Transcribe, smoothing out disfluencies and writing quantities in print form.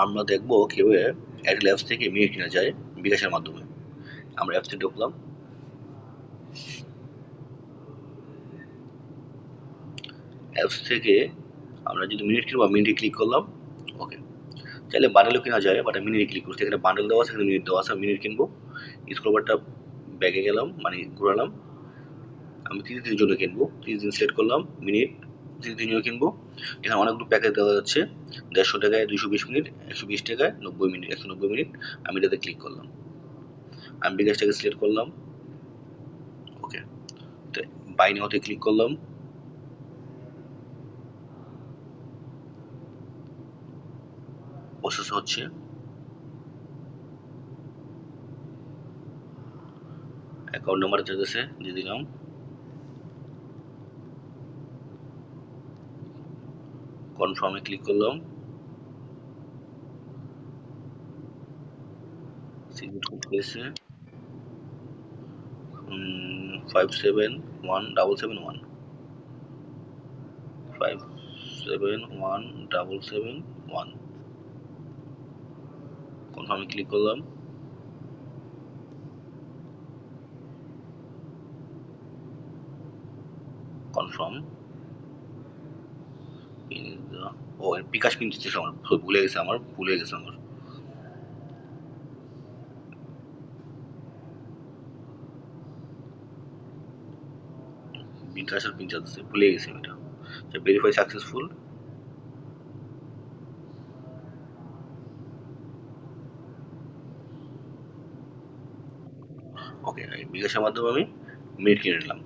আমরা দেখবো কিভাবে এয়ারটেল অ্যাপস থেকে মিনিট কেনা যায় বিকাশের মাধ্যমে। আমরা অ্যাপসে ঢুকলাম। অ্যাপস থেকে আমরা যদি মিনিট কিনবো মিনিটে ক্লিক করলাম। ওকে, চাইলে বান্ডেলও কেনা যায়, বাট আমি মিনিটে ক্লিক করছি। এখানে বান্ডেল দেওয়া আছে, এখানে মিনিট দেওয়া আছে। মিনিট কিনবো, স্ক্রল বারটা ব্যাগে গেলাম, মানে ঘোরালাম। আমি 30 দিনের জন্য কিনবো, 30 দিন সিলেক্ট করলাম, মিনিট 30 দিনের জন্য কিনবো। এখানে অনেকগুলো প্যাকেজ দেওয়া যাচ্ছে, 150 টাকায় 220 মিনিট, 120 টাকায় 90 মিনিট, 190 মিনিট। আমি এটাতে ক্লিক করলাম, আমি বিকাশটাকে সিলেক্ট করলাম। ওকে, তো বাই নাওতে ক্লিক করলাম। প্রসেস হচ্ছে, অ্যাকাউন্ট নাম্বার চাইতেছে, দিয়ে দিলাম। কনফার্মে ক্লিক করলাম। সিগনেট কোড পেয়েছে 571771, 571771। কনফার্মে ক্লিক করলাম। কনফার্ম। ও বিকাশ পিন দিতেছে, আমার ভুলে গেছে, আমার বিকাশের পিন চাচ্ছে, ভুলে গেছি আমি এটা। Verify successful. ওকে, বিকাশের মাধ্যমে আমি মিনিট কিনে নিলাম।